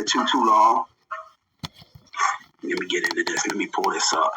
Too long. Let me get into this. Let me pull this up.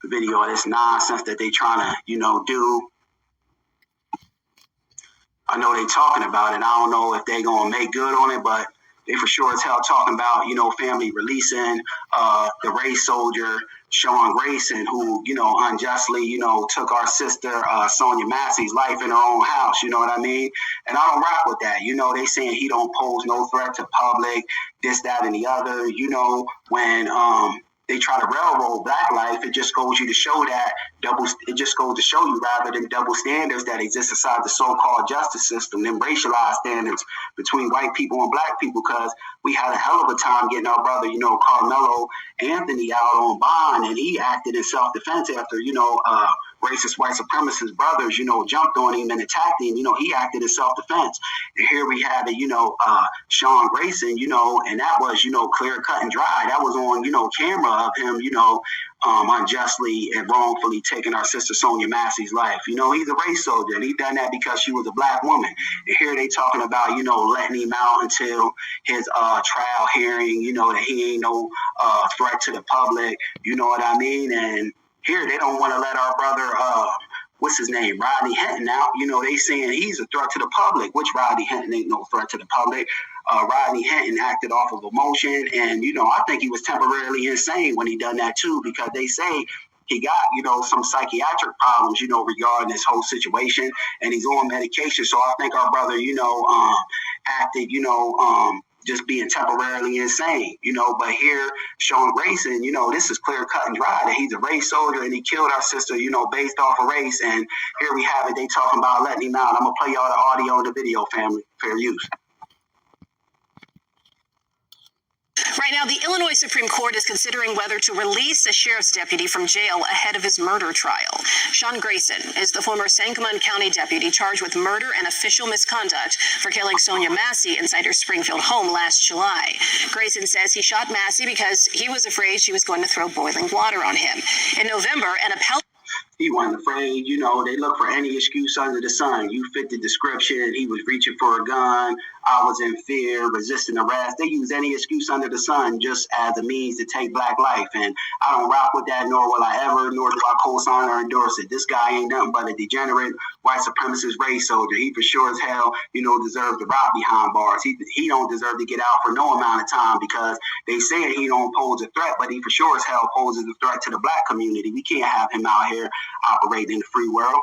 The video of this nonsense that they trying to, do. I know they talking about it. I don't know if they gonna make good on it, but they for sure as hell talking about, family releasing the race soldier Sean Grayson, who, unjustly, took our sister Sonia Massey's life in her own house. You know what I mean? And I don't rock with that. They saying he don't pose no threat to public, this, that, and the other. When they try to railroad Black life, it just goes to show you rather than double standards that exist inside the so-called justice system, them racialized standards between white people and Black people, because we had a hell of a time getting our brother, Carmelo Anthony out on bond, and he acted in self-defense after, racist white supremacist brothers, jumped on him and attacked him. He acted in self-defense. And here we have it, Sean Grayson, and that was, clear, cut, and dry. That was on, camera of him, unjustly and wrongfully taking our sister Sonia Massey's life. He's a race soldier, and he done that because she was a Black woman. And here they talking about, letting him out until his trial hearing, that he ain't no threat to the public. You know what I mean? And here they don't want to let our brother, what's his name, Rodney Hinton out. They saying he's a threat to the public, which Rodney Hinton ain't no threat to the public. Rodney Hinton acted off of emotion, and, I think he was temporarily insane when he done that too, because they say he got, some psychiatric problems, regarding this whole situation, and he's on medication. So I think our brother, acted, just being temporarily insane, but here, Sean Grayson, this is clear, cut, and dry, that he's a race soldier and he killed our sister, based off of race. And here we have it. They talking about letting him out. I'm going to play y'all the audio and the video, family. Fair use. Right now, the Illinois Supreme Court is considering whether to release a sheriff's deputy from jail ahead of his murder trial. Sean Grayson is the former Sangamon County deputy charged with murder and official misconduct for killing Sonia Massey inside her Springfield home last July. Grayson says he shot Massey because he was afraid she was going to throw boiling water on him. In November, an appellate... He wasn't afraid, they look for any excuse under the sun. You fit the description. He was reaching for a gun. I was in fear, resisting arrest. They use any excuse under the sun just as a means to take Black life. And I don't rock with that, nor will I ever, nor do I co-sign or endorse it. This guy ain't nothing but a degenerate white supremacist race soldier. He for sure as hell, deserves to rot behind bars. He don't deserve to get out for no amount of time, because they say he don't pose a threat, but he for sure as hell poses a threat to the Black community. We can't have him out here operating in the free world.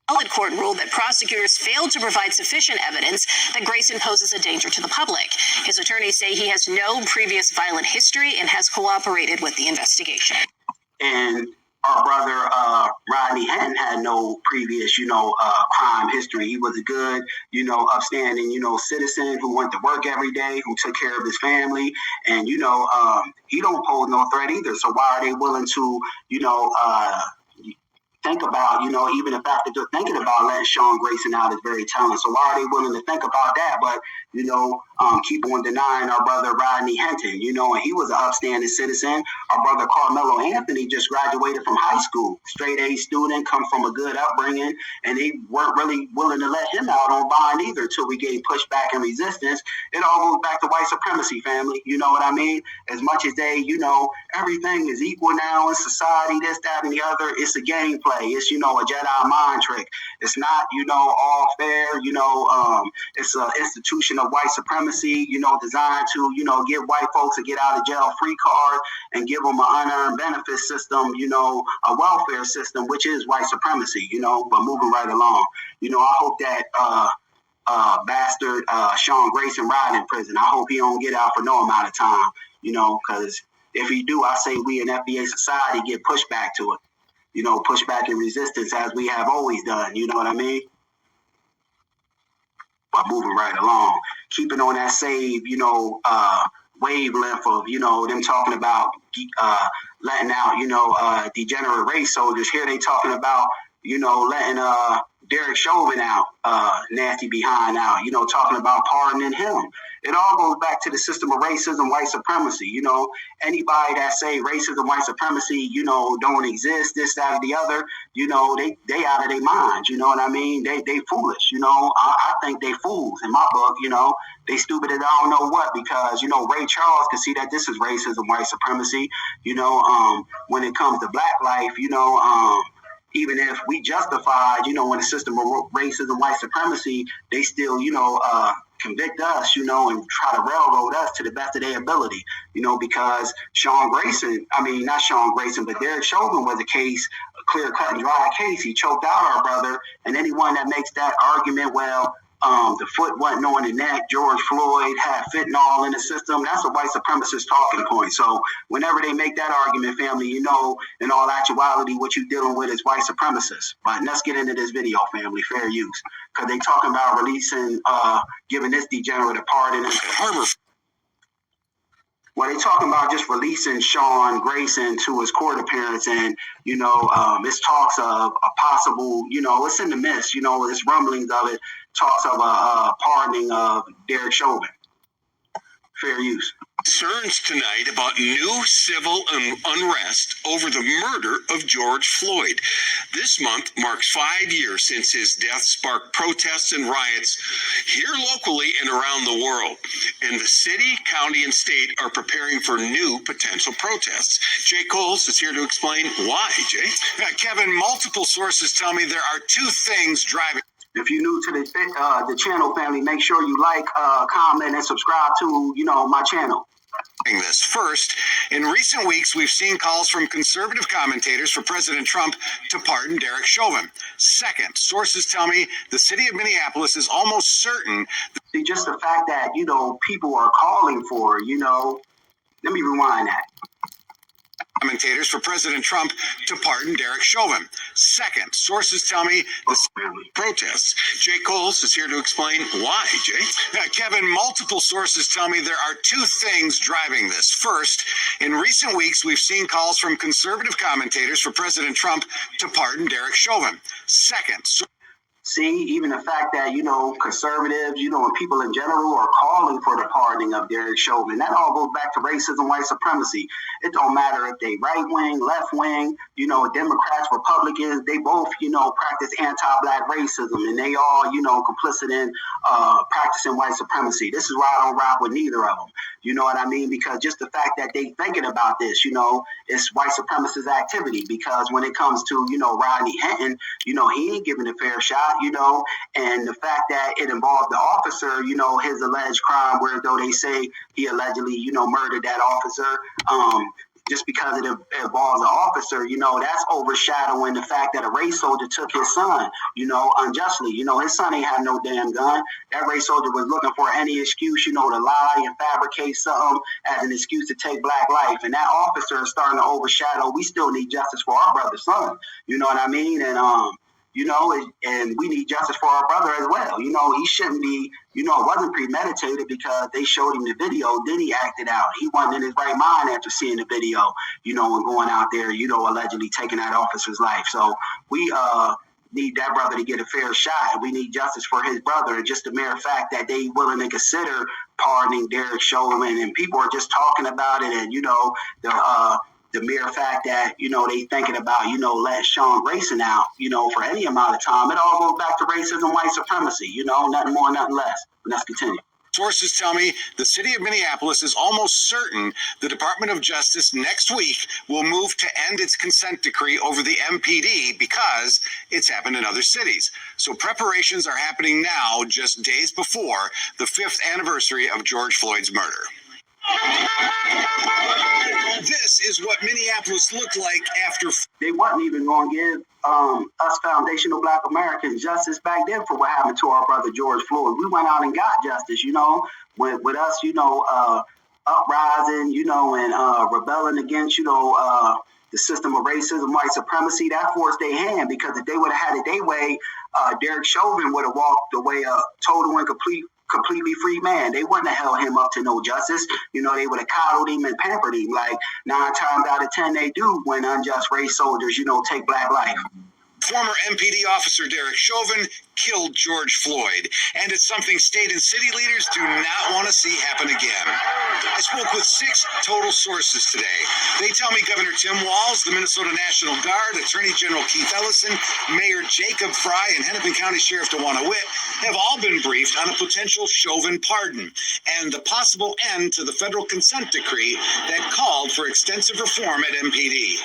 Appellate court ruled that prosecutors failed to provide sufficient evidence that Grayson poses a danger to the public. His attorneys say he has no previous violent history and has cooperated with the investigation. And our brother Rodney Hinton had no previous, crime history. He was a good, upstanding, citizen who went to work every day, who took care of his family, and he don't pose no threat either. So why are they willing to, think about, even the fact that they're thinking about letting Sean Grayson out is very telling. So why are they willing to think about that, but, keep on denying our brother Rodney Hinton, and he was an upstanding citizen. Our brother Carmelo Anthony just graduated from high school, straight A student, come from a good upbringing, and they weren't really willing to let him out on bond either until we gave pushback and resistance. It all goes back to white supremacy, family. You know what I mean? As much as they, everything is equal now in society, this, that, and the other, it's a game play. It's, a Jedi mind trick. It's not, all fair. It's an institution of white supremacy, designed to, give white folks a get out of jail free card and give them an unearned benefit system, a welfare system, which is white supremacy, but moving right along. I hope that bastard Sean Grayson ride in prison. I hope he don't get out for no amount of time, because if he do, I say we in FBA society get pushback to it. Pushback and resistance as we have always done. You know what I mean? But moving right along, keeping on that same, wavelength of, them talking about letting out, degenerate race soldiers. Here they talking about, letting Derek Chauvin out, nasty behind out, talking about pardoning him. It all goes back to the system of racism, white supremacy. Anybody that say racism, white supremacy, don't exist, this, that, or the other, they out of their minds. You know what I mean? They foolish. I think they fools in my book. They stupid as I don't know what, because Ray Charles could see that this is racism, white supremacy. When it comes to black life, even if we justified, in the system of racism, white supremacy, they still, convict us, and try to railroad us to the best of their ability, because not Sean Grayson, but Derek Chauvin was a case, a clear cut and dry case. He choked out our brother, and anyone that makes that argument, well, the foot wasn't on the neck, George Floyd had fentanyl in the system, that's a white supremacist talking point. So whenever they make that argument, family, in all actuality, what you're dealing with is white supremacists. But let's get into this video, family, fair use. Because they talking about releasing, giving this degenerate a pardon. Well, they talking about just releasing Sean Grayson to his court appearance, and it's talks of a possible, it's in the midst, it's rumblings of it, talks of a pardoning of Derek Chauvin. Fair use. Concerns tonight about new civil unrest over the murder of George Floyd. This month marks 5 years since his death sparked protests and riots here locally and around the world. And the city, county, and state are preparing for new potential protests. Jay Coles is here to explain why, Jay. Kevin, multiple sources tell me there are two things driving. If you're new to the channel, family, make sure you like, comment, and subscribe to, my channel. This. First, in recent weeks, we've seen calls from conservative commentators for President Trump to pardon Derek Chauvin. Second, sources tell me the city of Minneapolis is almost certain. See, just the fact that, people are calling for, let me rewind that. Commentators for President Trump to pardon Derek Chauvin. Second, sources tell me the protests. Jay Coles is here to explain why, Jay. Kevin, multiple sources tell me there are two things driving this. First, in recent weeks, we've seen calls from conservative commentators for President Trump to pardon Derek Chauvin. Second, see, even the fact that, conservatives, and people in general are calling for the pardoning of Derek Chauvin, that all goes back to racism, white supremacy. It don't matter if they right wing, left wing, Democrats, Republicans, they both, practice anti-black racism, and they all, complicit in practicing white supremacy. This is why I don't rock with neither of them. You know what I mean? Because just the fact that they thinking about this, it's white supremacist activity. Because when it comes to, Rodney Hinton, he ain't giving a fair shot. And the fact that it involved the officer, his alleged crime, where though they say he allegedly, murdered that officer, just because it involves the officer, that's overshadowing the fact that a race soldier took his son, unjustly. His son ain't have no damn gun. That race soldier was looking for any excuse, to lie and fabricate something as an excuse to take black life. And that officer is starting to overshadow. We still need justice for our brother's son. You know what I mean? And, and we need justice for our brother as well. He shouldn't be, it wasn't premeditated because they showed him the video, then he acted out. He wasn't in his right mind after seeing the video, and going out there, allegedly taking that officer's life. So we need that brother to get a fair shot, and we need justice for his brother. And just the mere fact that they willing to consider pardoning Derek Chauvin, and people are just talking about it, and, the mere fact that, they thinking about, let Sean Grayson out, for any amount of time, it all goes back to racism, white supremacy, nothing more, nothing less. Let's continue. Sources tell me the city of Minneapolis is almost certain the Department of Justice next week will move to end its consent decree over the MPD because it's happened in other cities. So preparations are happening now, just days before the 5th anniversary of George Floyd's murder. This is what Minneapolis looked like after. They wasn't even going to give us foundational Black Americans justice back then for what happened to our brother George Floyd. We went out and got justice, with us, uprising, and rebelling against, the system of racism, white supremacy. That forced their hand, because if they would have had it their way, Derek Chauvin would have walked away a total and completely free man. They wouldn't have held him up to no justice. They would have coddled him and pampered him, like 9 times out of 10 they do when unjust race soldiers, take black life. Former MPD officer Derek Chauvin killed George Floyd, and it's something state and city leaders do not want to see happen again. I spoke with 6 total sources today. They tell me Governor Tim Walz, the Minnesota National Guard, Attorney General Keith Ellison, Mayor Jacob Fry, and Hennepin County Sheriff DeWanna Witt have all been briefed on a potential Chauvin pardon and the possible end to the federal consent decree that called for extensive reform at MPD.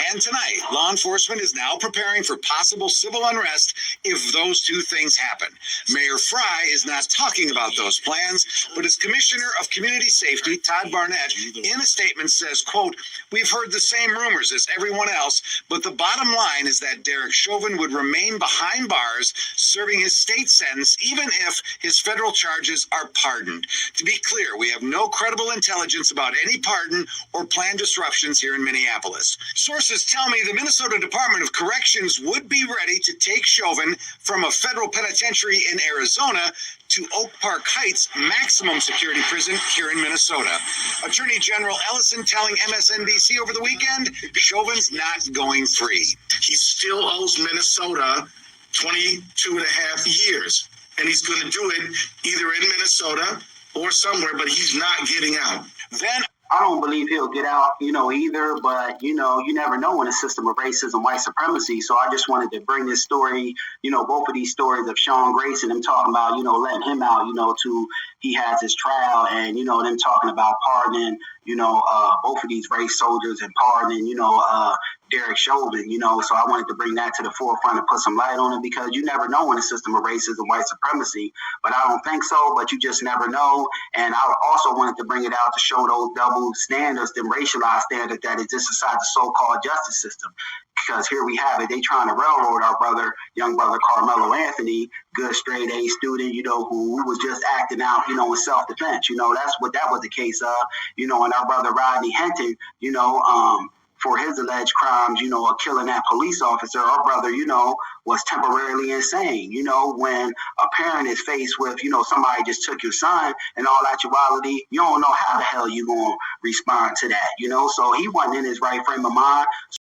And tonight, law enforcement is now preparing for possible civil unrest if those two things happen. Mayor Fry is not talking about those plans, but as Commissioner of Community Safety, Todd Barnett, in a statement says, quote, "We've heard the same rumors as everyone else, but the bottom line is that Derek Chauvin would remain behind bars serving his state sentence even if his federal charges are pardoned. To be clear, we have no credible intelligence about any pardon or planned disruptions here in Minneapolis." Sources tell me the Minnesota Department of Corrections would be ready to take Chauvin from a federal penitentiary in Arizona to Oak Park Heights maximum security prison here in Minnesota. Attorney General Ellison telling MSNBC over the weekend, Chauvin's not going free. He still owes Minnesota 22 and a half years. And he's going to do it either in Minnesota or somewhere, but he's not getting out. Then I don't believe he'll get out, either. But, you never know in a system of racism, white supremacy. So I just wanted to bring this story, both of these stories of Sean Grayson, them talking about, letting him out, to he has his trial, and, them talking about pardoning, both of these race soldiers and pardoning, Derek Chauvin, so I wanted to bring that to the forefront and put some light on it, because you never know in a system of racism, white supremacy, but I don't think so, but you just never know. And I also wanted to bring it out to show those double standards, them racialized standards that exist inside the so-called justice system, because here we have it, they trying to railroad our young brother Carmelo Anthony, good straight A student, who was just acting out, in self-defense, that's what that was the case of, and our brother Rodney Henton, for his alleged crimes, of killing that police officer, our brother, was temporarily insane. When a parent is faced with, somebody just took your son, in all actuality, you don't know how the hell you going to respond to that, so he wasn't in his right frame of mind.